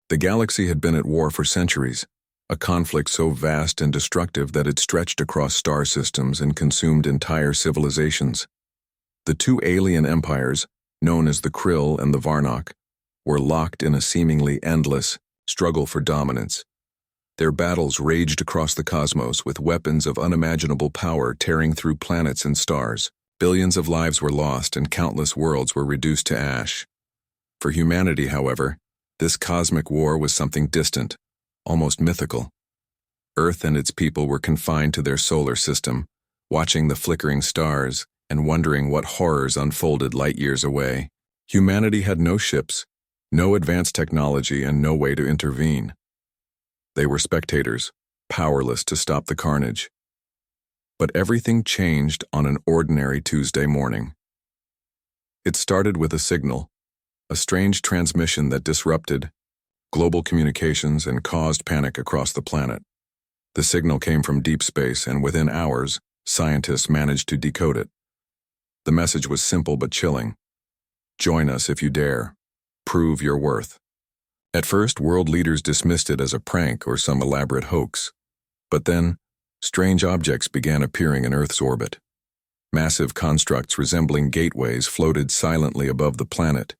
The galaxy had been at war for centuries, a conflict so vast and destructive that it stretched across star systems and consumed entire civilizations. The two alien empires, known as the Krill and the Varnock, were locked in a seemingly endless struggle for dominance. Their battles raged across the cosmos with weapons of unimaginable power tearing through planets and stars. Billions of lives were lost and countless worlds were reduced to ash. For humanity, however, this cosmic war was something distant, almost mythical. Earth and its people were confined to their solar system, watching the flickering stars and wondering what horrors unfolded light years away. Humanity had no ships, no advanced technology, and no way to intervene. They were spectators, powerless to stop the carnage. But everything changed on an ordinary Tuesday morning. It started with a signal, a strange transmission that disrupted global communications and caused panic across the planet. The signal came from deep space, and within hours, scientists managed to decode it. The message was simple but chilling. Join us if you dare. Prove your worth. At first, world leaders dismissed it as a prank or some elaborate hoax. But then, strange objects began appearing in Earth's orbit. Massive constructs resembling gateways floated silently above the planet,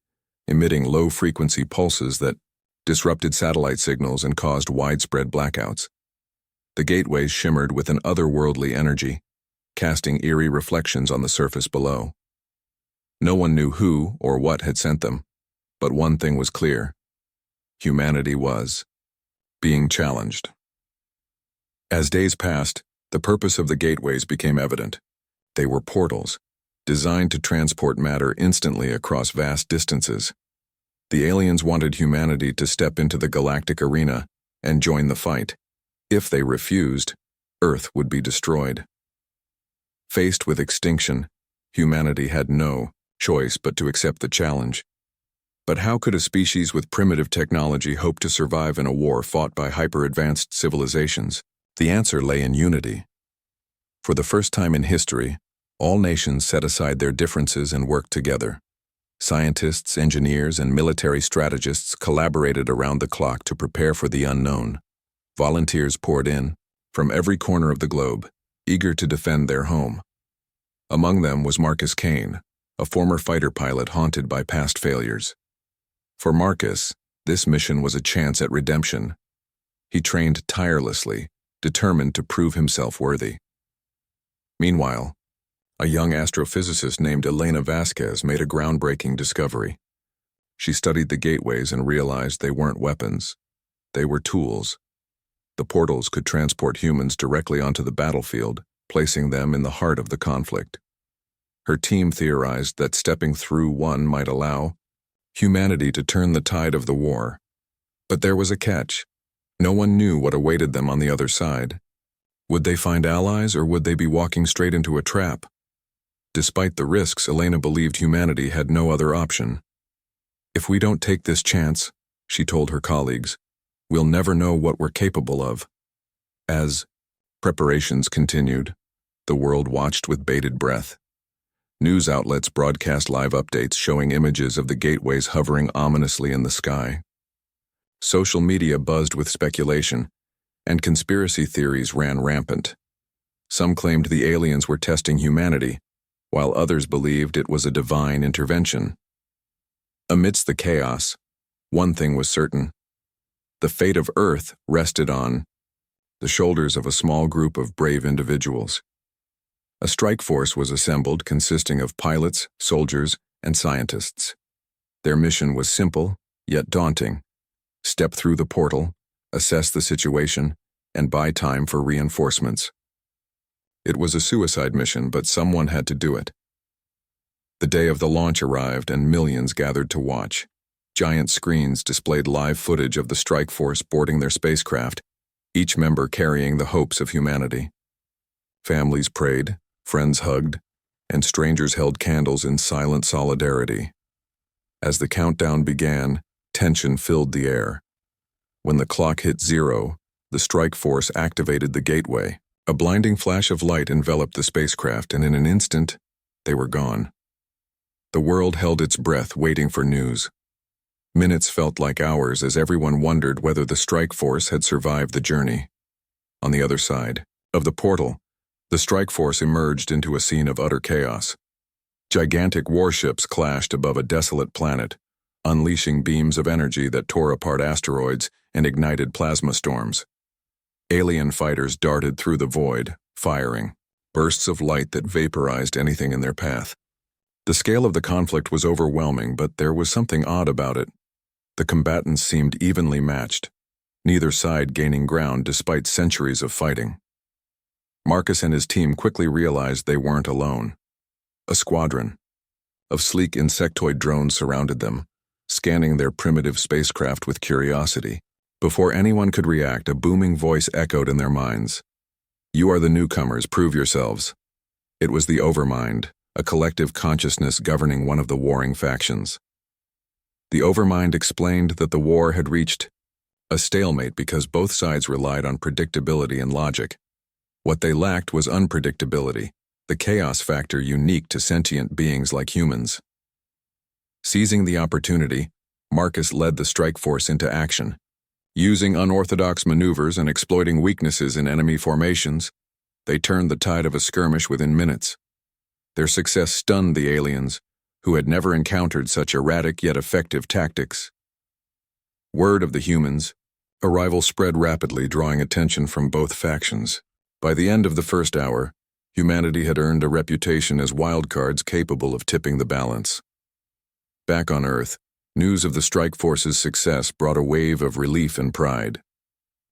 emitting low-frequency pulses that disrupted satellite signals and caused widespread blackouts. The gateways shimmered with an otherworldly energy, casting eerie reflections on the surface below. No one knew who or what had sent them, but one thing was clear. Humanity was being challenged. As days passed, the purpose of the gateways became evident. They were portals, designed to transport matter instantly across vast distances. The aliens wanted humanity to step into the galactic arena and join the fight. If they refused, Earth would be destroyed. Faced with extinction, humanity had no choice but to accept the challenge. But how could a species with primitive technology hope to survive in a war fought by hyper-advanced civilizations? The answer lay in unity. For the first time in history, all nations set aside their differences and worked together. Scientists, engineers, and military strategists collaborated around the clock to prepare for the unknown. Volunteers poured in, from every corner of the globe, eager to defend their home. Among them was Marcus Kane, a former fighter pilot haunted by past failures. For Marcus, this mission was a chance at redemption. He trained tirelessly, determined to prove himself worthy. Meanwhile, a young astrophysicist named Elena Vasquez made a groundbreaking discovery. She studied the gateways and realized they weren't weapons. They were tools. The portals could transport humans directly onto the battlefield, placing them in the heart of the conflict. Her team theorized that stepping through one might allow humanity to turn the tide of the war. But there was a catch. No one knew what awaited them on the other side. Would they find allies, or would they be walking straight into a trap? Despite the risks, Elena believed humanity had no other option. If we don't take this chance, she told her colleagues, we'll never know what we're capable of. As preparations continued, the world watched with bated breath. News outlets broadcast live updates showing images of the gateways hovering ominously in the sky. Social media buzzed with speculation, and conspiracy theories ran rampant. Some claimed the aliens were testing humanity, while others believed it was a divine intervention. Amidst the chaos, one thing was certain. The fate of Earth rested on the shoulders of a small group of brave individuals. A strike force was assembled consisting of pilots, soldiers, and scientists. Their mission was simple, yet daunting. Step through the portal, assess the situation, and buy time for reinforcements. It was a suicide mission, but someone had to do it. The day of the launch arrived, and millions gathered to watch. Giant screens displayed live footage of the strike force boarding their spacecraft, each member carrying the hopes of humanity. Families prayed, friends hugged, and strangers held candles in silent solidarity. As the countdown began, tension filled the air. When the clock hit 0, the strike force activated the gateway. A blinding flash of light enveloped the spacecraft, and in an instant, they were gone. The world held its breath, waiting for news. Minutes felt like hours as everyone wondered whether the strike force had survived the journey. On the other side of the portal, the strike force emerged into a scene of utter chaos. Gigantic warships clashed above a desolate planet, unleashing beams of energy that tore apart asteroids and ignited plasma storms. Alien fighters darted through the void, firing bursts of light that vaporized anything in their path. The scale of the conflict was overwhelming, but there was something odd about it. The combatants seemed evenly matched, neither side gaining ground despite centuries of fighting. Marcus and his team quickly realized they weren't alone. A squadron of sleek insectoid drones surrounded them, scanning their primitive spacecraft with curiosity. Before anyone could react, a booming voice echoed in their minds. "You are the newcomers, prove yourselves." It was the Overmind, a collective consciousness governing one of the warring factions. The Overmind explained that the war had reached a stalemate because both sides relied on predictability and logic. What they lacked was unpredictability, the chaos factor unique to sentient beings like humans. Seizing the opportunity, Marcus led the strike force into action. Using unorthodox maneuvers and exploiting weaknesses in enemy formations, they turned the tide of a skirmish within minutes. Their success stunned the aliens, who had never encountered such erratic yet effective tactics. Word of the humans' arrival spread rapidly, drawing attention from both factions. By the end of the first hour, humanity had earned a reputation as wildcards capable of tipping the balance. Back on Earth, news of the strike force's success brought a wave of relief and pride.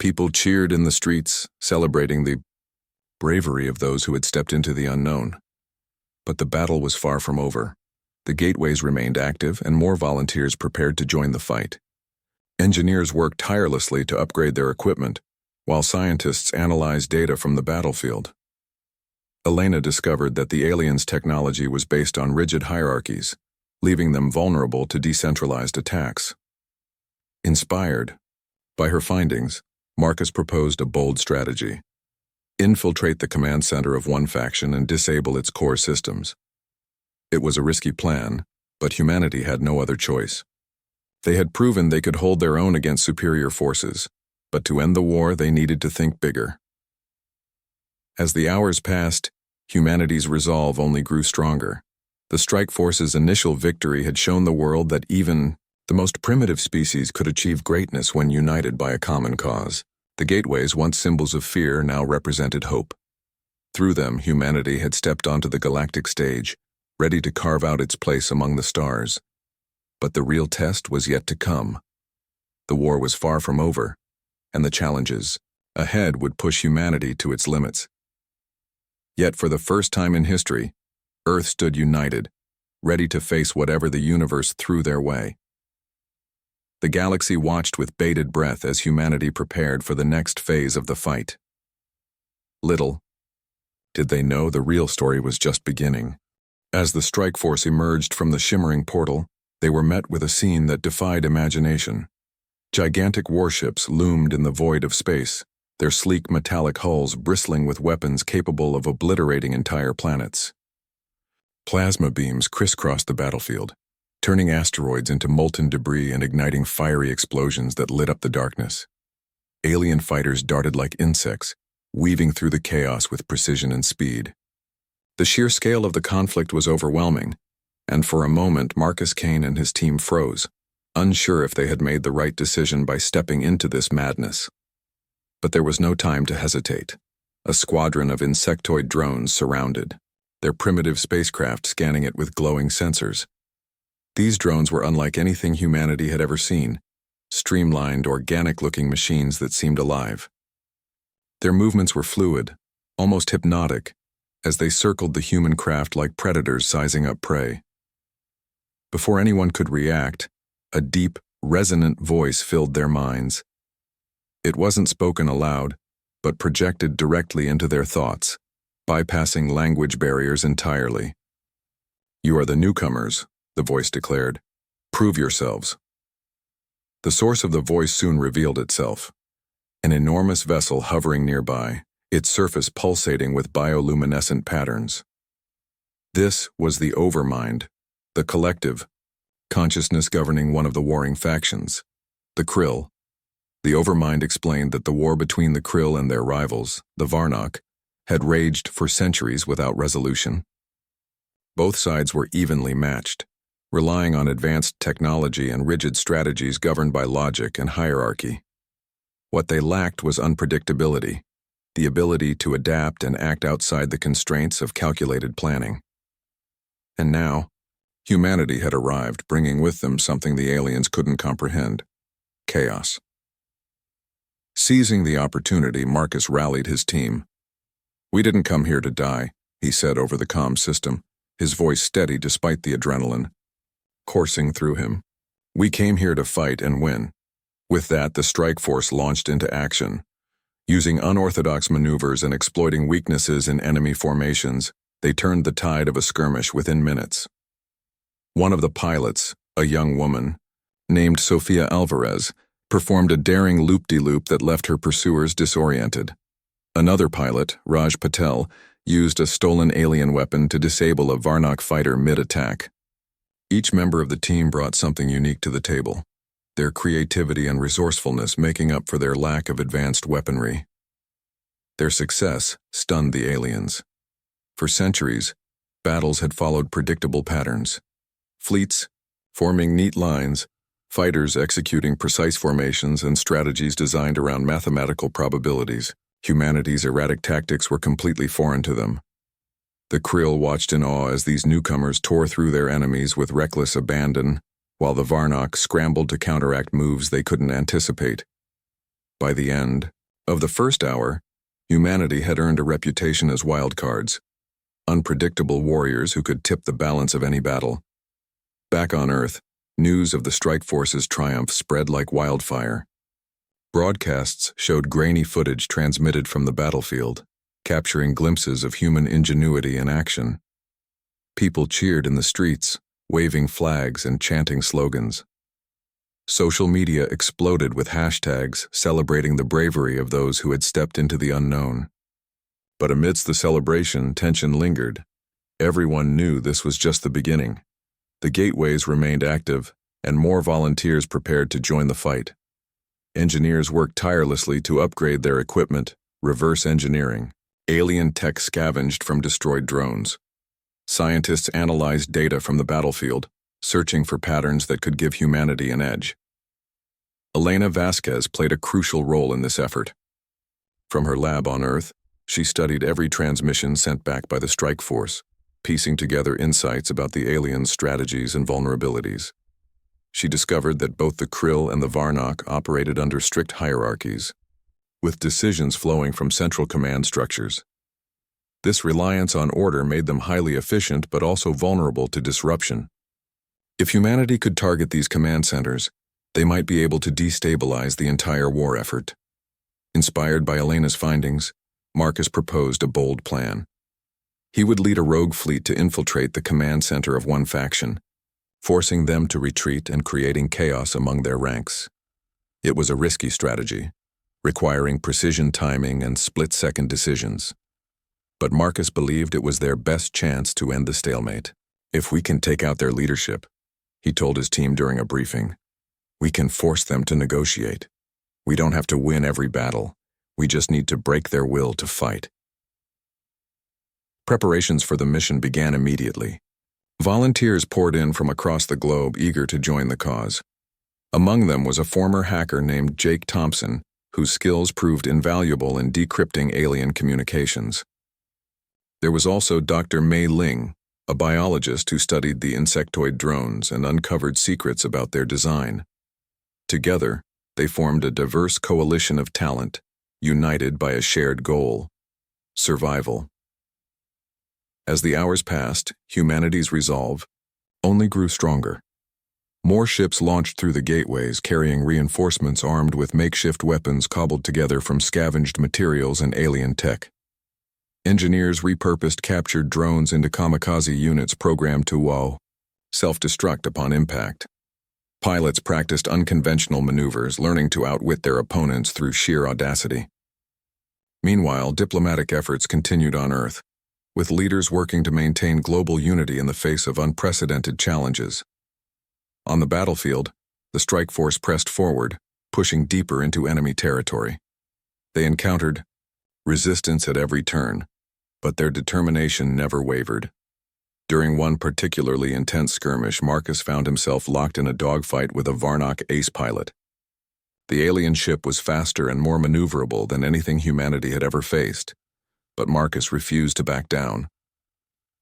People cheered in the streets, celebrating the bravery of those who had stepped into the unknown. But the battle was far from over. The gateways remained active, and more volunteers prepared to join the fight. Engineers worked tirelessly to upgrade their equipment, while scientists analyzed data from the battlefield. Elena discovered that the aliens' technology was based on rigid hierarchies, leaving them vulnerable to decentralized attacks. Inspired by her findings, Marcus proposed a bold strategy: infiltrate the command center of one faction and disable its core systems. It was a risky plan, but humanity had no other choice. They had proven they could hold their own against superior forces, but to end the war they needed to think bigger. As the hours passed, humanity's resolve only grew stronger. The strike force's initial victory had shown the world that even the most primitive species could achieve greatness when united by a common cause. The gateways, once symbols of fear, now represented hope. Through them, humanity had stepped onto the galactic stage, ready to carve out its place among the stars. But the real test was yet to come. The war was far from over, and the challenges ahead would push humanity to its limits. Yet for the first time in history, Earth stood united, ready to face whatever the universe threw their way. The galaxy watched with bated breath as humanity prepared for the next phase of the fight. Little did they know the real story was just beginning. As the strike force emerged from the shimmering portal, they were met with a scene that defied imagination. Gigantic warships loomed in the void of space, their sleek metallic hulls bristling with weapons capable of obliterating entire planets. Plasma beams crisscrossed the battlefield, turning asteroids into molten debris and igniting fiery explosions that lit up the darkness. Alien fighters darted like insects, weaving through the chaos with precision and speed. The sheer scale of the conflict was overwhelming, and for a moment Marcus Kane and his team froze, unsure if they had made the right decision by stepping into this madness. But there was no time to hesitate. A squadron of insectoid drones surrounded, their primitive spacecraft scanning it with glowing sensors. These drones were unlike anything humanity had ever seen, streamlined, organic-looking machines that seemed alive. Their movements were fluid, almost hypnotic, as they circled the human craft like predators sizing up prey. Before anyone could react, a deep, resonant voice filled their minds. It wasn't spoken aloud, but projected directly into their thoughts, bypassing language barriers entirely. "You are the newcomers," the voice declared. "Prove yourselves." The source of the voice soon revealed itself. An enormous vessel hovering nearby, its surface pulsating with bioluminescent patterns. This was the Overmind, the collective, consciousness governing one of the warring factions, the Krill. The Overmind explained that the war between the Krill and their rivals, the Varnok, had raged for centuries without resolution. Both sides were evenly matched, relying on advanced technology and rigid strategies governed by logic and hierarchy. What they lacked was unpredictability, the ability to adapt and act outside the constraints of calculated planning. And now, humanity had arrived, bringing with them something the aliens couldn't comprehend: chaos. Seizing the opportunity, Marcus rallied his team. "We didn't come here to die," he said over the comm system, his voice steady despite the adrenaline coursing through him. "We came here to fight and win." With that, the strike force launched into action. Using unorthodox maneuvers and exploiting weaknesses in enemy formations, they turned the tide of a skirmish within minutes. One of the pilots, a young woman, named Sofia Alvarez, performed a daring loop-de-loop that left her pursuers disoriented. Another pilot, Raj Patel, used a stolen alien weapon to disable a Varnok fighter mid-attack. Each member of the team brought something unique to the table, their creativity and resourcefulness making up for their lack of advanced weaponry. Their success stunned the aliens. For centuries, battles had followed predictable patterns. Fleets forming neat lines, fighters executing precise formations and strategies designed around mathematical probabilities. Humanity's erratic tactics were completely foreign to them. The Krill watched in awe as these newcomers tore through their enemies with reckless abandon, while the Varnok scrambled to counteract moves they couldn't anticipate. By the end of the first hour, humanity had earned a reputation as wildcards, unpredictable warriors who could tip the balance of any battle. Back on Earth, news of the strike force's triumph spread like wildfire. Broadcasts showed grainy footage transmitted from the battlefield, capturing glimpses of human ingenuity in action. People cheered in the streets, waving flags and chanting slogans. Social media exploded with hashtags celebrating the bravery of those who had stepped into the unknown. But amidst the celebration, tension lingered. Everyone knew this was just the beginning. The gateways remained active, and more volunteers prepared to join the fight. Engineers worked tirelessly to upgrade their equipment, reverse engineering. Alien tech scavenged from destroyed drones. Scientists analyzed data from the battlefield, searching for patterns that could give humanity an edge. Elena Vasquez played a crucial role in this effort. From her lab on Earth, she studied every transmission sent back by the strike force, piecing together insights about the aliens' strategies and vulnerabilities. She discovered that both the Krill and the Varnok operated under strict hierarchies, with decisions flowing from central command structures. This reliance on order made them highly efficient but also vulnerable to disruption. If humanity could target these command centers, they might be able to destabilize the entire war effort. Inspired by Elena's findings, Marcus proposed a bold plan. He would lead a rogue fleet to infiltrate the command center of one faction, forcing them to retreat and creating chaos among their ranks. It was a risky strategy, requiring precision timing and split-second decisions. But Marcus believed it was their best chance to end the stalemate. "If we can take out their leadership," he told his team during a briefing, "we can force them to negotiate. We don't have to win every battle. We just need to break their will to fight." Preparations for the mission began immediately. Volunteers poured in from across the globe, eager to join the cause. Among them was a former hacker named Jake Thompson, whose skills proved invaluable in decrypting alien communications. There was also Dr. Mei Ling, a biologist who studied the insectoid drones and uncovered secrets about their design. Together, they formed a diverse coalition of talent, united by a shared goal: survival. As the hours passed, humanity's resolve only grew stronger. More ships launched through the gateways, carrying reinforcements armed with makeshift weapons cobbled together from scavenged materials and alien tech. Engineers repurposed captured drones into kamikaze units programmed to self-destruct upon impact. Pilots practiced unconventional maneuvers, learning to outwit their opponents through sheer audacity. Meanwhile, diplomatic efforts continued on Earth, with leaders working to maintain global unity in the face of unprecedented challenges. On the battlefield, the strike force pressed forward, pushing deeper into enemy territory. They encountered resistance at every turn, but their determination never wavered. During one particularly intense skirmish, Marcus found himself locked in a dogfight with a Varnock ace pilot. The alien ship was faster and more maneuverable than anything humanity had ever faced, but Marcus refused to back down.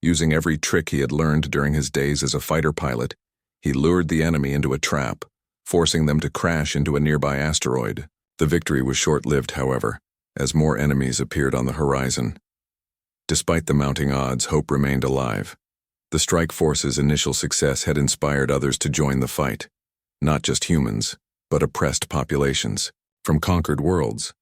Using every trick he had learned during his days as a fighter pilot, he lured the enemy into a trap, forcing them to crash into a nearby asteroid. The victory was short-lived, however, as more enemies appeared on the horizon. Despite the mounting odds, hope remained alive. The strike force's initial success had inspired others to join the fight, not just humans, but oppressed populations from conquered worlds.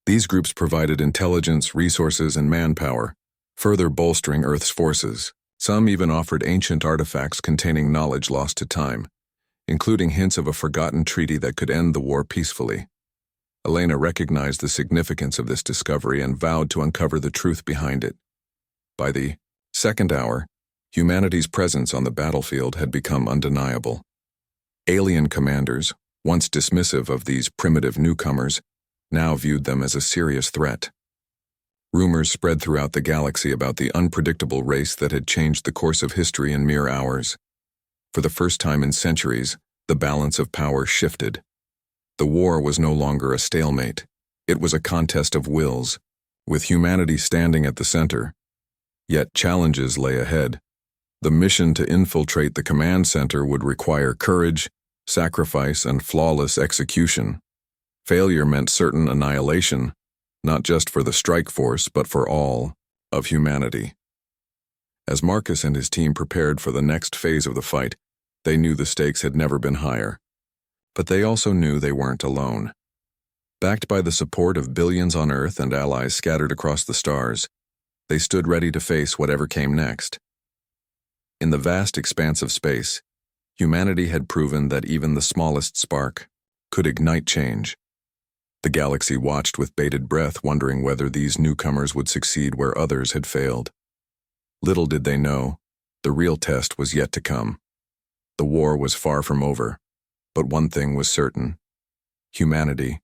These groups provided intelligence, resources, and manpower, further bolstering Earth's forces. Some even offered ancient artifacts containing knowledge lost to time, including hints of a forgotten treaty that could end the war peacefully. Elena recognized the significance of this discovery and vowed to uncover the truth behind it. By the second hour, humanity's presence on the battlefield had become undeniable. Alien commanders, once dismissive of these primitive newcomers, now viewed them as a serious threat. Rumors spread throughout the galaxy about the unpredictable race that had changed the course of history in mere hours. For the first time in centuries, the balance of power shifted. The war was no longer a stalemate. It was a contest of wills, with humanity standing at the center. Yet challenges lay ahead. The mission to infiltrate the command center would require courage, sacrifice, and flawless execution. Failure meant certain annihilation, not just for the strike force, but for all of humanity. As Marcus and his team prepared for the next phase of the fight, they knew the stakes had never been higher. But they also knew they weren't alone. Backed by the support of billions on Earth and allies scattered across the stars, they stood ready to face whatever came next. In the vast expanse of space, humanity had proven that even the smallest spark could ignite change. The galaxy watched with bated breath, wondering whether these newcomers would succeed where others had failed. Little did they know, the real test was yet to come. The war was far from over, but one thing was certain. Humanity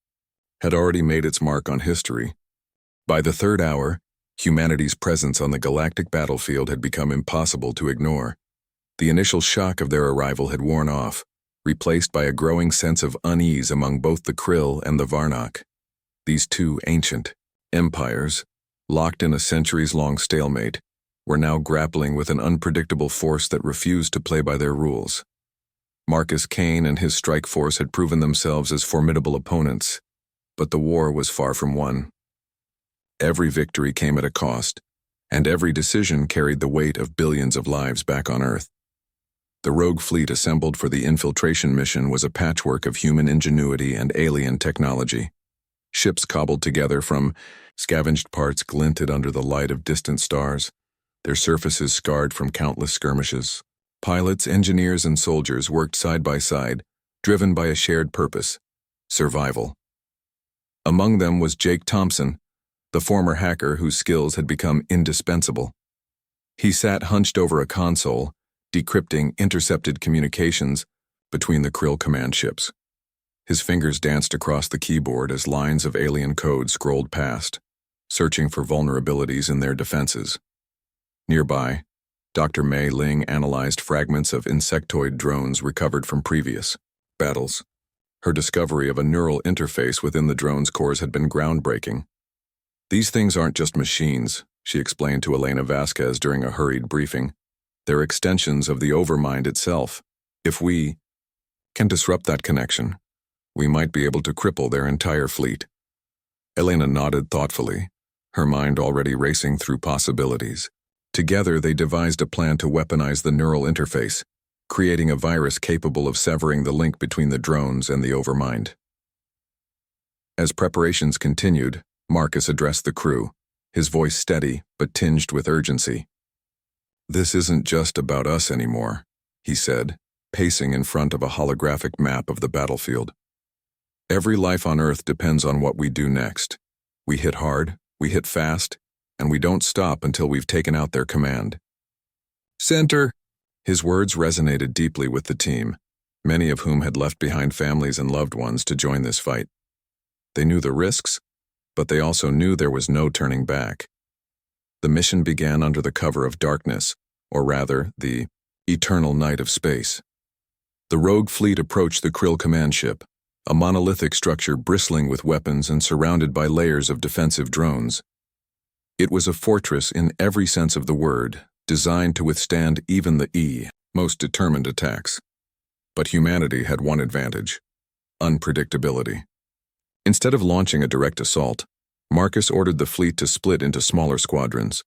had already made its mark on history. By the third hour, humanity's presence on the galactic battlefield had become impossible to ignore. The initial shock of their arrival had worn off, replaced by a growing sense of unease among both the Krill and the Varnock. These two ancient empires, locked in a centuries-long stalemate, were now grappling with an unpredictable force that refused to play by their rules. Marcus Kane and his strike force had proven themselves as formidable opponents, but the war was far from won. Every victory came at a cost, and every decision carried the weight of billions of lives back on Earth. The rogue fleet assembled for the infiltration mission was a patchwork of human ingenuity and alien technology. Ships cobbled together from scavenged parts glinted under the light of distant stars, their surfaces scarred from countless skirmishes. Pilots, engineers, and soldiers worked side by side, driven by a shared purpose: survival. Among them was Jake Thompson, the former hacker whose skills had become indispensable. He sat hunched over a console, decrypting intercepted communications between the Krill command ships. His fingers danced across the keyboard as lines of alien code scrolled past, searching for vulnerabilities in their defenses. Nearby, Dr. Mei Ling analyzed fragments of insectoid drones recovered from previous battles. Her discovery of a neural interface within the drone's cores had been groundbreaking. "These things aren't just machines," she explained to Elena Vasquez during a hurried briefing. "They're extensions of the overmind itself. If we can disrupt that connection, we might be able to cripple their entire fleet." Elena nodded thoughtfully, her mind already racing through possibilities. Together, they devised a plan to weaponize the neural interface, creating a virus capable of severing the link between the drones and the overmind. As preparations continued, Marcus addressed the crew, his voice steady but tinged with urgency. "This isn't just about us anymore," he said, pacing in front of a holographic map of the battlefield. "Every life on Earth depends on what we do next. We hit hard, we hit fast, and we don't stop until we've taken out their command." "Center!" His words resonated deeply with the team. many of whom had left behind families and loved ones to join this fight. They knew the risks, but they also knew there was no turning back. The mission began under the cover of darkness, or rather, the eternal night of space. The rogue fleet approached the Krill command ship, a monolithic structure bristling with weapons and surrounded by layers of defensive drones. It was a fortress in every sense of the word, designed to withstand even the most determined attacks. But humanity had one advantage: unpredictability. Instead of launching a direct assault, Marcus ordered the fleet to split into smaller squadrons,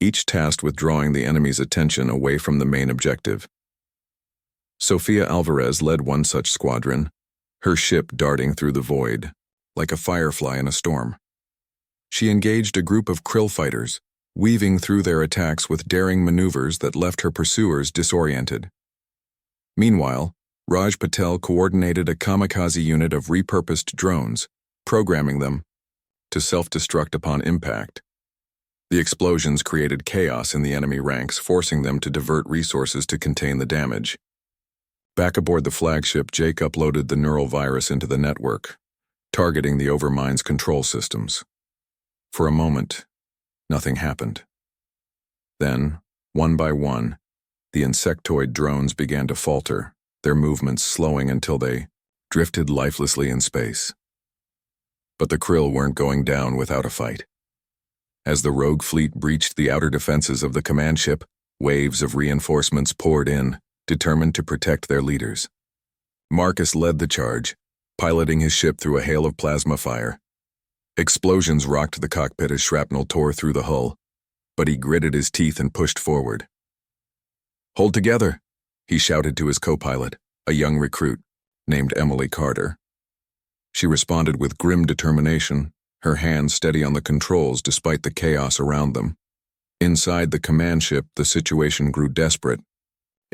each tasked with drawing the enemy's attention away from the main objective. Sofia Alvarez led one such squadron, her ship darting through the void, like a firefly in a storm. She engaged a group of Krill fighters, weaving through their attacks with daring maneuvers that left her pursuers disoriented. Meanwhile, Raj Patel coordinated a kamikaze unit of repurposed drones, programming them to self-destruct upon impact. The explosions created chaos in the enemy ranks, forcing them to divert resources to contain the damage. Back aboard the flagship, Jake uploaded the neural virus into the network, targeting the Overmind's control systems. For a moment, nothing happened. Then, one by one, the insectoid drones began to falter, their movements slowing until they drifted lifelessly in space. But the Krill weren't going down without a fight. As the rogue fleet breached the outer defenses of the command ship, waves of reinforcements poured in, determined to protect their leaders. Marcus led the charge, piloting his ship through a hail of plasma fire. Explosions rocked the cockpit as shrapnel tore through the hull, but he gritted his teeth and pushed forward. "Hold together," he shouted to his co-pilot, a young recruit named Emily Carter. She responded with grim determination, her hands steady on the controls despite the chaos around them. Inside the command ship, the situation grew desperate.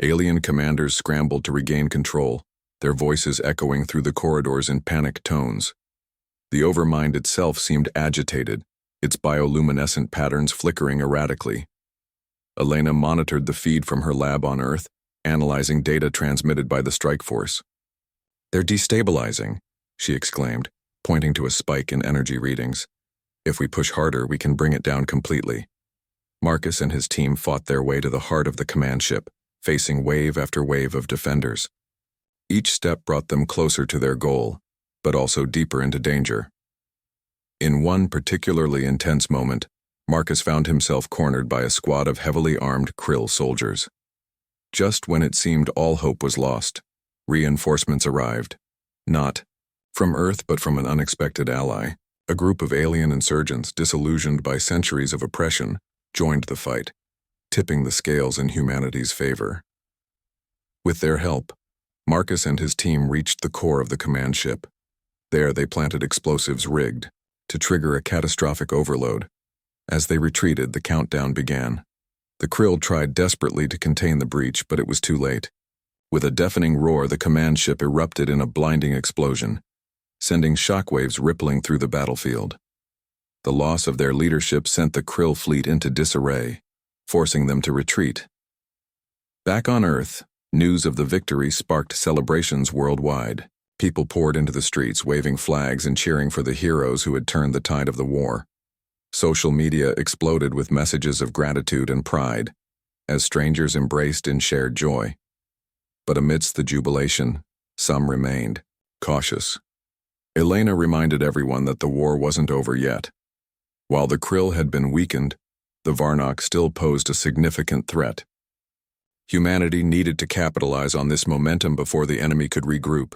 Alien commanders scrambled to regain control, their voices echoing through the corridors in panicked tones. The Overmind itself seemed agitated, its bioluminescent patterns flickering erratically. Elena monitored the feed from her lab on Earth, analyzing data transmitted by the strike force. "They're destabilizing," she exclaimed, pointing to a spike in energy readings. "If we push harder, we can bring it down completely." Marcus and his team fought their way to the heart of the command ship, facing wave after wave of defenders. Each step brought them closer to their goal, but also deeper into danger. In one particularly intense moment, Marcus found himself cornered by a squad of heavily armed Krill soldiers. Just when it seemed all hope was lost, reinforcements arrived. Not from Earth, but from an unexpected ally. A group of alien insurgents, disillusioned by centuries of oppression, joined the fight, tipping the scales in humanity's favor. With their help, Marcus and his team reached the core of the command ship. There they planted explosives rigged to trigger a catastrophic overload. As they retreated, the countdown began. The Krill tried desperately to contain the breach, but it was too late. With a deafening roar, the command ship erupted in a blinding explosion, sending shockwaves rippling through the battlefield. The loss of their leadership sent the Krill fleet into disarray, forcing them to retreat. Back on Earth, news of the victory sparked celebrations worldwide. People poured into the streets, waving flags and cheering for the heroes who had turned the tide of the war. Social media exploded with messages of gratitude and pride, as strangers embraced in shared joy. But amidst the jubilation, some remained cautious. Elena reminded everyone that the war wasn't over yet. While the Krill had been weakened, the Varnock still posed a significant threat. Humanity needed to capitalize on this momentum before the enemy could regroup.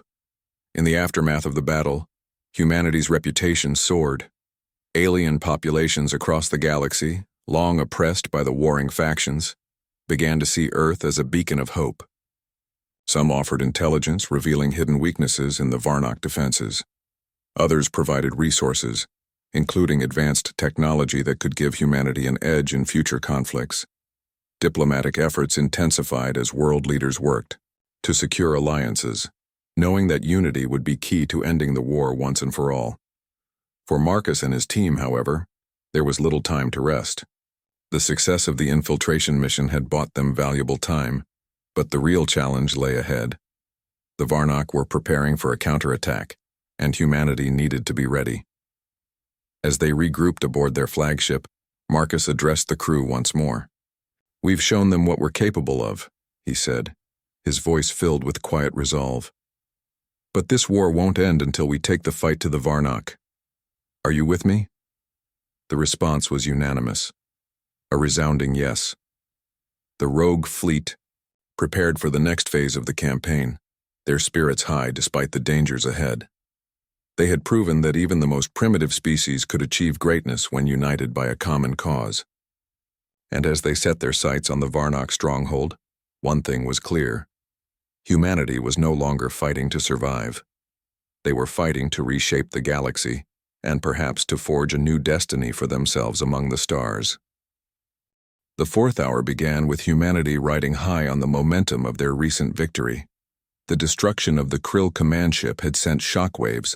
In the aftermath of the battle, humanity's reputation soared. Alien populations across the galaxy, long oppressed by the warring factions, began to see Earth as a beacon of hope. Some offered intelligence, revealing hidden weaknesses in the Varnock defenses. Others provided resources, including advanced technology that could give humanity an edge in future conflicts. Diplomatic efforts intensified as world leaders worked to secure alliances, knowing that unity would be key to ending the war once and for all. For Marcus and his team, however, there was little time to rest. The success of the infiltration mission had bought them valuable time, but the real challenge lay ahead. The Varnock were preparing for a counterattack, and humanity needed to be ready. As they regrouped aboard their flagship, Marcus addressed the crew once more. "We've shown them what we're capable of," he said, his voice filled with quiet resolve. "But this war won't end until we take the fight to the Varnock. Are you with me?" The response was unanimous. A resounding yes. The rogue fleet prepared for the next phase of the campaign, their spirits high despite the dangers ahead. They had proven that even the most primitive species could achieve greatness when united by a common cause. And as they set their sights on the Varnock stronghold, one thing was clear. Humanity was no longer fighting to survive. They were fighting to reshape the galaxy, and perhaps to forge a new destiny for themselves among the stars. The fourth hour began with humanity riding high on the momentum of their recent victory. The destruction of the Krill command ship had sent shockwaves,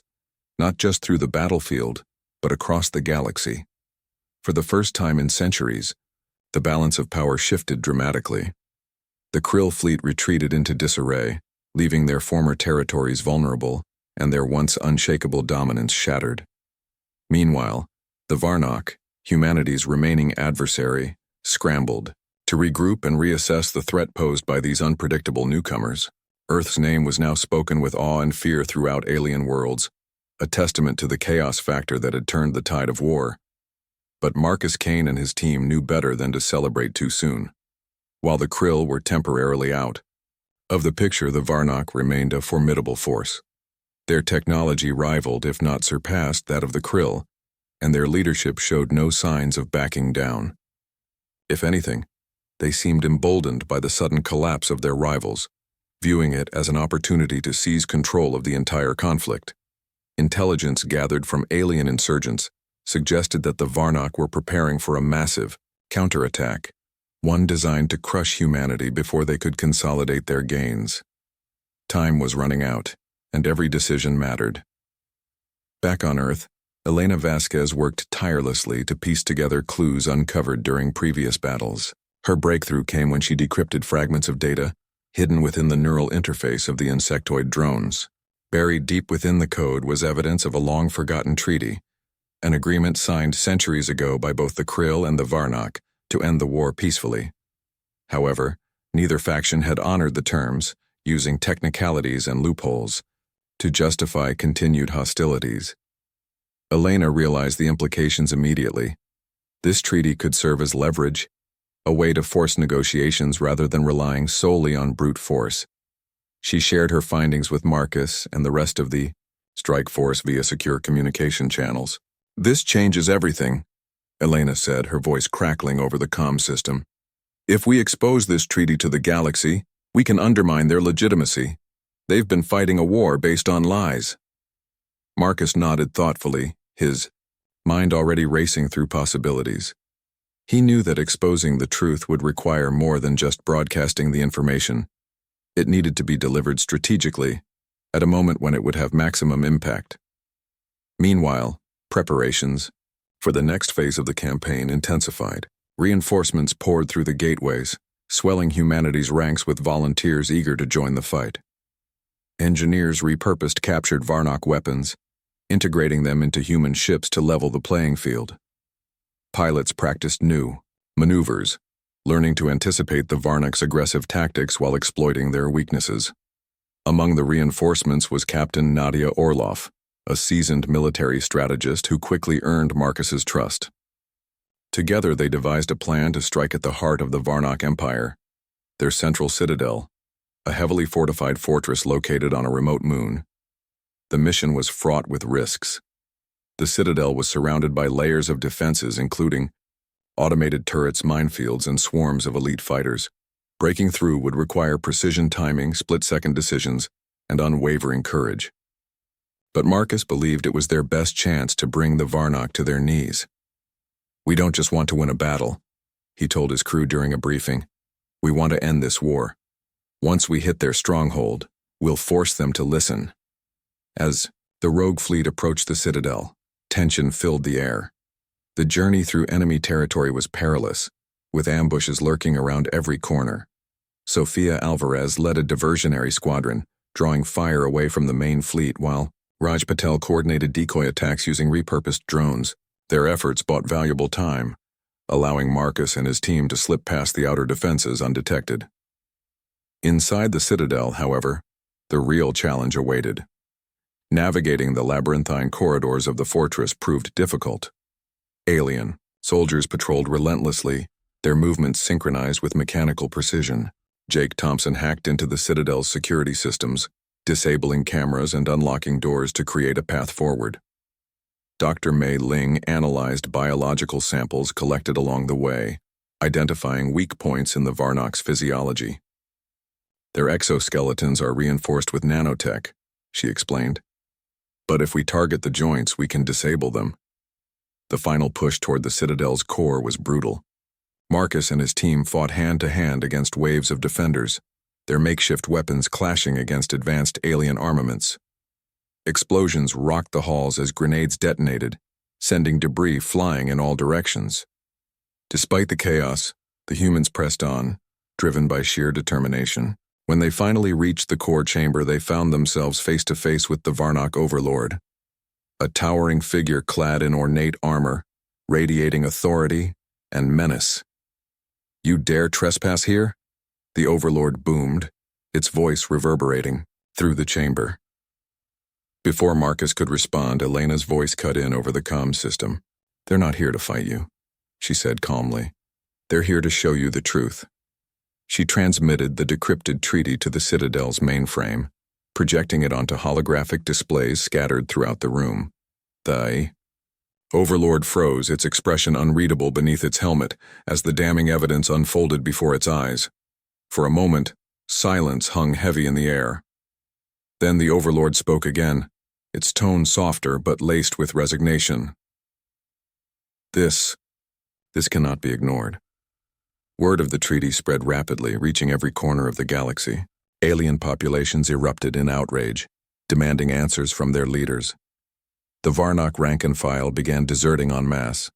not just through the battlefield, but across the galaxy. For the first time in centuries, the balance of power shifted dramatically. The Krill fleet retreated into disarray, leaving their former territories vulnerable and their once unshakable dominance shattered. Meanwhile, the Varnock, humanity's remaining adversary, scrambled to regroup and reassess the threat posed by these unpredictable newcomers. Earth's name was now spoken with awe and fear throughout alien worlds, a testament to the chaos factor that had turned the tide of war. But Marcus Kane and his team knew better than to celebrate too soon. While the Krill were temporarily out of the picture, the Varnock remained a formidable force. Their technology rivaled, if not surpassed, that of the Krill, and their leadership showed no signs of backing down. If anything, they seemed emboldened by the sudden collapse of their rivals, viewing it as an opportunity to seize control of the entire conflict. Intelligence gathered from alien insurgents suggested that the Varnock were preparing for a massive counterattack, one designed to crush humanity before they could consolidate their gains. Time was running out, and every decision mattered. Back on Earth, Elena Vasquez worked tirelessly to piece together clues uncovered during previous battles. Her breakthrough came when she decrypted fragments of data hidden within the neural interface of the insectoid drones. Buried deep within the code was evidence of a long-forgotten treaty, an agreement signed centuries ago by both the Krill and the Varnock to end the war peacefully. However, neither faction had honored the terms, using technicalities and loopholes to justify continued hostilities. Elena realized the implications immediately. This treaty could serve as leverage, a way to force negotiations rather than relying solely on brute force. She shared her findings with Marcus and the rest of the strike force via secure communication channels. "This changes everything," Elena said, her voice crackling over the comm system. "If we expose this treaty to the galaxy, we can undermine their legitimacy. They've been fighting a war based on lies." Marcus nodded thoughtfully, his mind already racing through possibilities. He knew that exposing the truth would require more than just broadcasting the information. It needed to be delivered strategically, at a moment when it would have maximum impact. Meanwhile, preparations for the next phase of the campaign intensified. Reinforcements poured through the gateways, swelling humanity's ranks with volunteers eager to join the fight. Engineers repurposed captured Varnock weapons, integrating them into human ships to level the playing field. Pilots practiced new maneuvers, learning to anticipate the Varnock's aggressive tactics while exploiting their weaknesses. Among the reinforcements was Captain Nadia Orlov, a seasoned military strategist who quickly earned Marcus's trust. Together they devised a plan to strike at the heart of the Varnock Empire, their central citadel, a heavily fortified fortress located on a remote moon. The mission was fraught with risks. The citadel was surrounded by layers of defenses including automated turrets, minefields, and swarms of elite fighters. Breaking through would require precision timing, split-second decisions, and unwavering courage. But Marcus believed it was their best chance to bring the Varnock to their knees. "We don't just want to win a battle," he told his crew during a briefing. "We want to end this war. Once we hit their stronghold, we'll force them to listen." As the rogue fleet approached the citadel, tension filled the air. The journey through enemy territory was perilous, with ambushes lurking around every corner. Sofia Alvarez led a diversionary squadron, drawing fire away from the main fleet while Raj Patel coordinated decoy attacks using repurposed drones. Their efforts bought valuable time, allowing Marcus and his team to slip past the outer defenses undetected. Inside the Citadel, however, the real challenge awaited. Navigating the labyrinthine corridors of the fortress proved difficult. Alien soldiers patrolled relentlessly, their movements synchronized with mechanical precision. Jake Thompson hacked into the Citadel's security systems, disabling cameras and unlocking doors to create a path forward. Dr. Mei Ling analyzed biological samples collected along the way, identifying weak points in the Varnok's physiology. Their exoskeletons are reinforced with nanotech, she explained. But if we target the joints, we can disable them. The final push toward the Citadel's core was brutal. Marcus and his team fought hand-to-hand against waves of defenders, their makeshift weapons clashing against advanced alien armaments. Explosions rocked the halls as grenades detonated, sending debris flying in all directions. Despite the chaos, the humans pressed on, driven by sheer determination. When they finally reached the core chamber, they found themselves face-to-face with the Varnok overlord. A towering figure clad in ornate armor, radiating authority and menace. "You dare trespass here?" the overlord boomed, its voice reverberating through the chamber. Before Marcus could respond, Elena's voice cut in over the comm system. "They're not here to fight you," she said calmly. "They're here to show you the truth." She transmitted the decrypted treaty to the Citadel's mainframe, projecting it onto holographic displays scattered throughout the room. The overlord froze, its expression unreadable beneath its helmet as the damning evidence unfolded before its eyes. For a moment, silence hung heavy in the air. Then the overlord spoke again, its tone softer but laced with resignation. This cannot be ignored." Word of the treaty spread rapidly, reaching every corner of the galaxy. Alien populations erupted in outrage, demanding answers from their leaders. The Varnok rank and file began deserting en masse,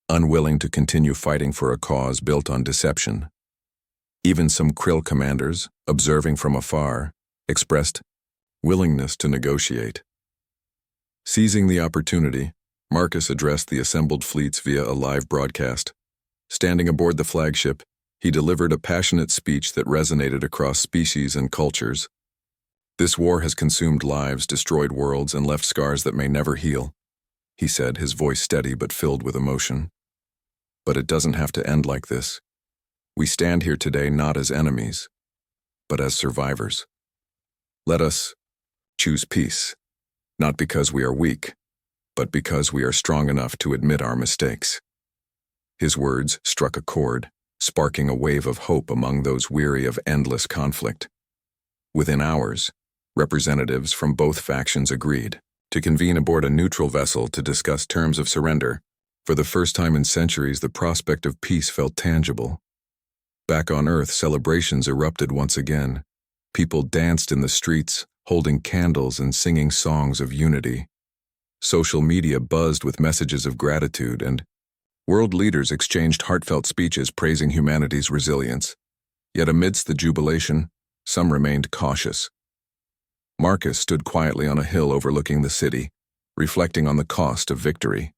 unwilling to continue fighting for a cause built on deception. Even some Krill commanders, observing from afar, expressed willingness to negotiate. Seizing the opportunity, Marcus addressed the assembled fleets via a live broadcast. Standing aboard the flagship, he delivered a passionate speech that resonated across species and cultures. "This war has consumed lives, destroyed worlds, and left scars that may never heal," he said, his voice steady but filled with emotion. "But it doesn't have to end like this. We stand here today not as enemies, but as survivors. Let us choose peace, not because we are weak, but because we are strong enough to admit our mistakes." His words struck a chord, sparking a wave of hope among those weary of endless conflict. Within hours, representatives from both factions agreed to convene aboard a neutral vessel to discuss terms of surrender. For the first time in centuries, the prospect of peace felt tangible. Back on Earth, celebrations erupted once again. People danced in the streets, holding candles and singing songs of unity. Social media buzzed with messages of gratitude, and world leaders exchanged heartfelt speeches praising humanity's resilience. Yet amidst the jubilation, some remained cautious. Marcus stood quietly on a hill overlooking the city, reflecting on the cost of victory.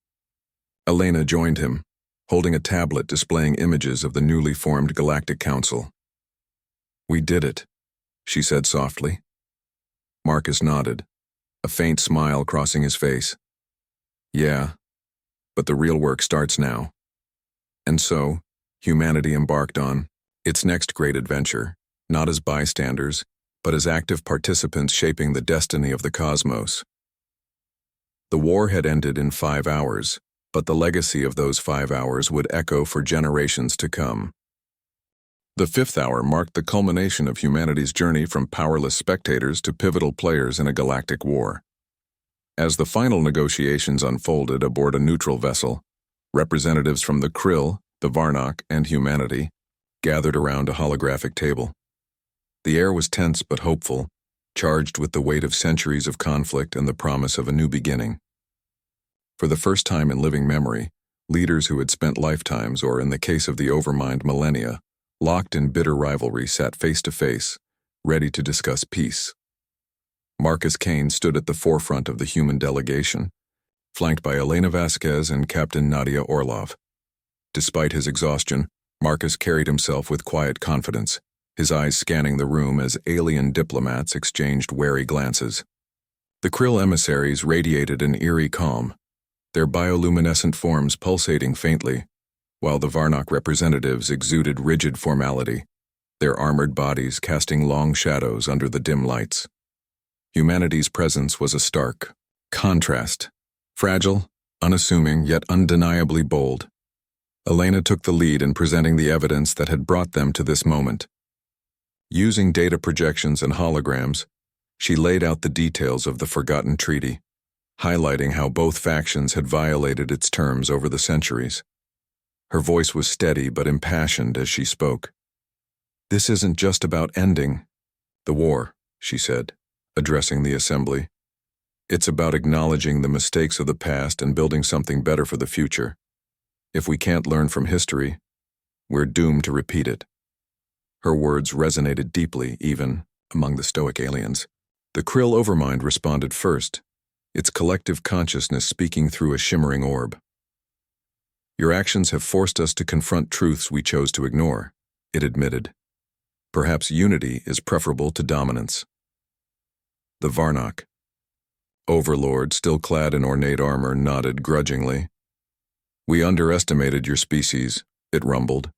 Elena joined him, holding a tablet displaying images of the newly formed Galactic Council. "We did it," she said softly. Marcus nodded, a faint smile crossing his face. "Yeah, but the real work starts now." And so, humanity embarked on its next great adventure, not as bystanders, but as active participants shaping the destiny of the cosmos. The war had ended in 5 hours, but the legacy of those 5 hours would echo for generations to come. The 5th hour marked the culmination of humanity's journey from powerless spectators to pivotal players in a galactic war. As the final negotiations unfolded aboard a neutral vessel, representatives from the Krill, the Varnok, and humanity gathered around a holographic table. The air was tense but hopeful, charged with the weight of centuries of conflict and the promise of a new beginning. For the first time in living memory, leaders who had spent lifetimes, or in the case of the Overmind, millennia, locked in bitter rivalry sat face to face, ready to discuss peace. Marcus Kane stood at the forefront of the human delegation, flanked by Elena Vasquez and Captain Nadia Orlov. Despite his exhaustion, Marcus carried himself with quiet confidence, his eyes scanning the room as alien diplomats exchanged wary glances. The Krill emissaries radiated an eerie calm, their bioluminescent forms pulsating faintly, while the Varnock representatives exuded rigid formality, their armored bodies casting long shadows under the dim lights. Humanity's presence was a stark contrast, fragile, unassuming, yet undeniably bold. Elena took the lead in presenting the evidence that had brought them to this moment. Using data projections and holograms, she laid out the details of the forgotten treaty, highlighting how both factions had violated its terms over the centuries. Her voice was steady but impassioned as she spoke. "This isn't just about ending the war," she said, addressing the assembly. "It's about acknowledging the mistakes of the past and building something better for the future. If we can't learn from history, we're doomed to repeat it." Her words resonated deeply, even among the stoic aliens. The Krill Overmind responded first, its collective consciousness speaking through a shimmering orb. "Your actions have forced us to confront truths we chose to ignore," it admitted. "Perhaps unity is preferable to dominance." The Varnock Overlord, still clad in ornate armor, nodded grudgingly. "We underestimated your species," it rumbled.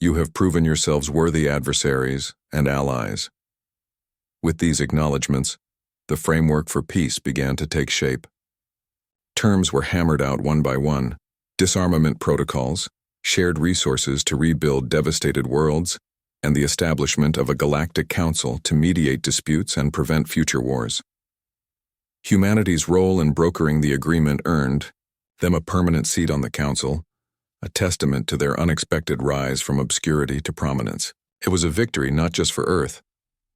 "You have proven yourselves worthy adversaries and allies." With these acknowledgments, the framework for peace began to take shape. Terms were hammered out one by one: disarmament protocols, shared resources to rebuild devastated worlds, and the establishment of a galactic council to mediate disputes and prevent future wars. Humanity's role in brokering the agreement earned them a permanent seat on the council, a testament to their unexpected rise from obscurity to prominence. It was a victory not just for Earth,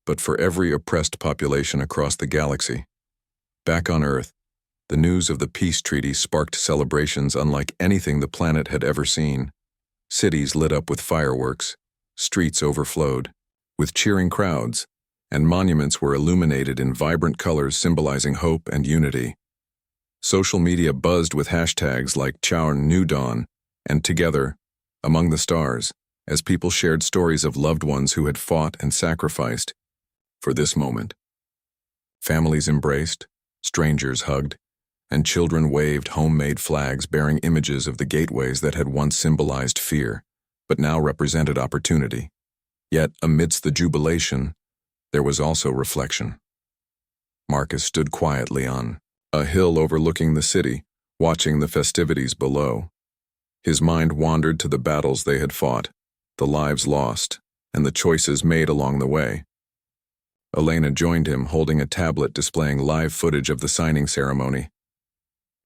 but for every oppressed population across the galaxy. Back on Earth, the news of the peace treaty sparked celebrations unlike anything the planet had ever seen. Cities lit up with fireworks, streets overflowed with cheering crowds, and monuments were illuminated in vibrant colors symbolizing hope and unity. Social media buzzed with hashtags like Chao New Dawn and Together Among the Stars, as people shared stories of loved ones who had fought and sacrificed for this moment. Families embraced, strangers hugged, and children waved homemade flags bearing images of the gateways that had once symbolized fear, but now represented opportunity. Yet, amidst the jubilation, there was also reflection. Marcus stood quietly on a hill overlooking the city, watching the festivities below. His mind wandered to the battles they had fought, the lives lost, and the choices made along the way. Elena joined him, holding a tablet displaying live footage of the signing ceremony.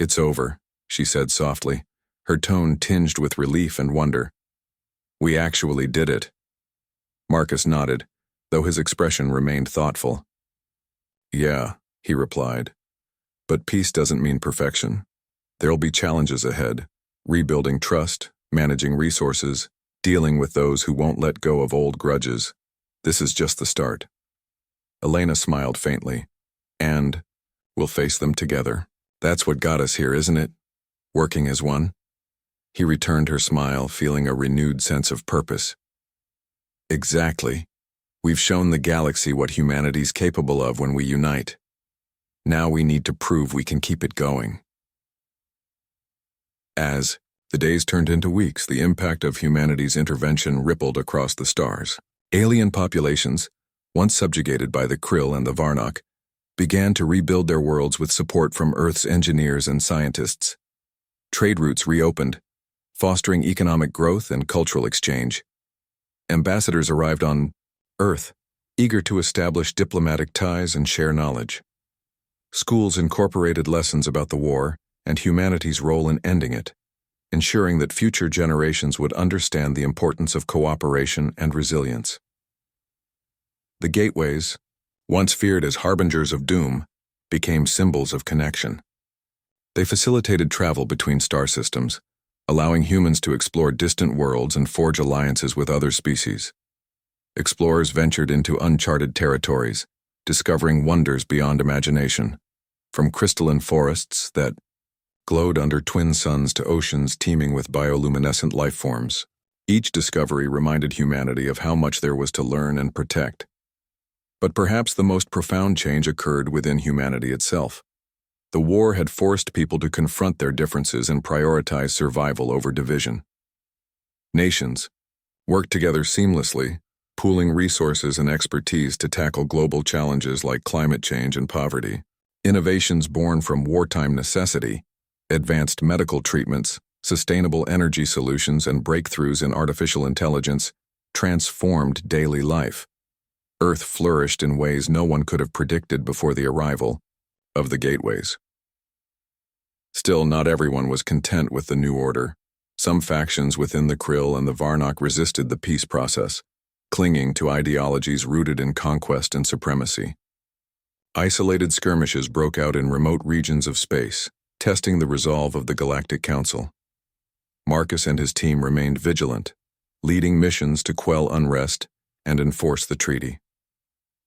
"It's over," she said softly, her tone tinged with relief and wonder. "We actually did it." Marcus nodded, though his expression remained thoughtful. "Yeah," he replied. "But peace doesn't mean perfection. There'll be challenges ahead, rebuilding trust, managing resources, dealing with those who won't let go of old grudges. This is just the start." Elena smiled faintly. "And we'll face them together. That's what got us here, isn't it? Working as one?" He returned her smile, feeling a renewed sense of purpose. "Exactly. We've shown the galaxy what humanity's capable of when we unite. Now we need to prove we can keep it going." As the days turned into weeks, the impact of humanity's intervention rippled across the stars. Alien populations, once subjugated by the Krill and the Varnock, began to rebuild their worlds with support from Earth's engineers and scientists. Trade routes reopened, fostering economic growth and cultural exchange. Ambassadors arrived on Earth, eager to establish diplomatic ties and share knowledge. Schools incorporated lessons about the war and humanity's role in ending it, ensuring that future generations would understand the importance of cooperation and resilience. The gateways, once feared as harbingers of doom, became symbols of connection. They facilitated travel between star systems, allowing humans to explore distant worlds and forge alliances with other species. Explorers ventured into uncharted territories, discovering wonders beyond imagination, from crystalline forests that glowed under twin suns to oceans teeming with bioluminescent life forms. Each discovery reminded humanity of how much there was to learn and protect. But perhaps the most profound change occurred within humanity itself. The war had forced people to confront their differences and prioritize survival over division. Nations worked together seamlessly, pooling resources and expertise to tackle global challenges like climate change and poverty. Innovations born from wartime necessity, advanced medical treatments, sustainable energy solutions, and breakthroughs in artificial intelligence transformed daily life. Earth flourished in ways no one could have predicted before the arrival of the gateways. Still, not everyone was content with the new order. Some factions within the Krill and the Varnock resisted the peace process, clinging to ideologies rooted in conquest and supremacy. Isolated skirmishes broke out in remote regions of space, testing the resolve of the Galactic Council. Marcus and his team remained vigilant, leading missions to quell unrest and enforce the treaty.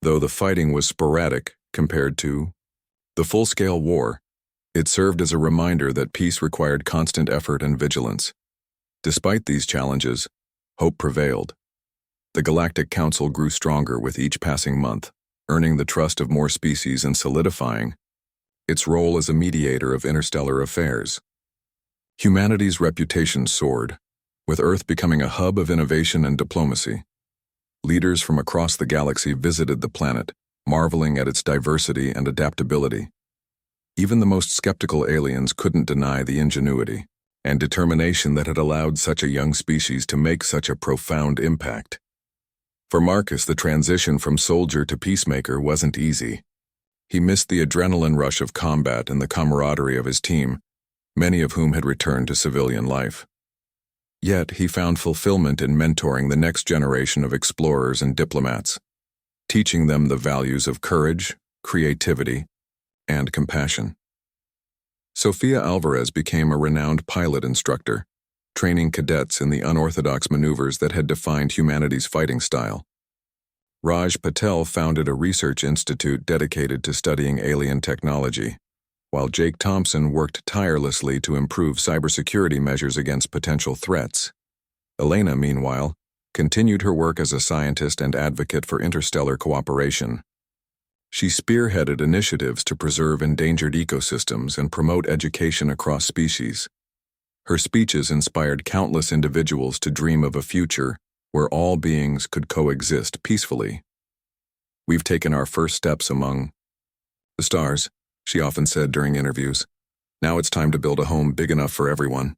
Though the fighting was sporadic compared to the full-scale war, it served as a reminder that peace required constant effort and vigilance. Despite these challenges, hope prevailed. The Galactic Council grew stronger with each passing month, earning the trust of more species and solidifying its role as a mediator of interstellar affairs. Humanity's reputation soared, with Earth becoming a hub of innovation and diplomacy. Leaders from across the galaxy visited the planet, marveling at its diversity and adaptability. Even the most skeptical aliens couldn't deny the ingenuity and determination that had allowed such a young species to make such a profound impact. For Marcus, the transition from soldier to peacemaker wasn't easy. He missed the adrenaline rush of combat and the camaraderie of his team, many of whom had returned to civilian life. Yet he found fulfillment in mentoring the next generation of explorers and diplomats, teaching them the values of courage, creativity, and compassion. Sofia Alvarez became a renowned pilot instructor, training cadets in the unorthodox maneuvers that had defined humanity's fighting style. Raj Patel founded a research institute dedicated to studying alien technology, while Jake Thompson worked tirelessly to improve cybersecurity measures against potential threats. Elena, meanwhile, continued her work as a scientist and advocate for interstellar cooperation. She spearheaded initiatives to preserve endangered ecosystems and promote education across species. Her speeches inspired countless individuals to dream of a future where all beings could coexist peacefully. "We've taken our first steps among the stars," she often said during interviews. "Now it's time to build a home big enough for everyone."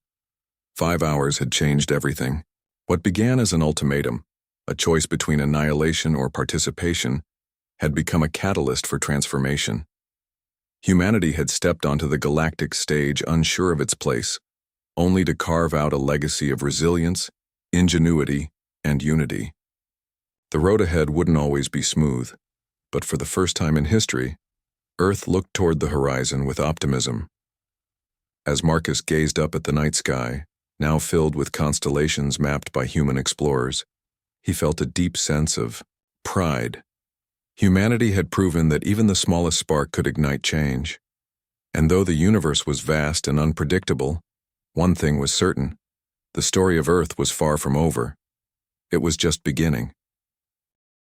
5 hours had changed everything. What began as an ultimatum, a choice between annihilation or participation, had become a catalyst for transformation. Humanity had stepped onto the galactic stage unsure of its place, only to carve out a legacy of resilience, ingenuity, and unity. The road ahead wouldn't always be smooth, but for the first time in history, Earth looked toward the horizon with optimism. As Marcus gazed up at the night sky, now filled with constellations mapped by human explorers, he felt a deep sense of pride. Humanity had proven that even the smallest spark could ignite change. And though the universe was vast and unpredictable, one thing was certain: the story of Earth was far from over. It was just beginning.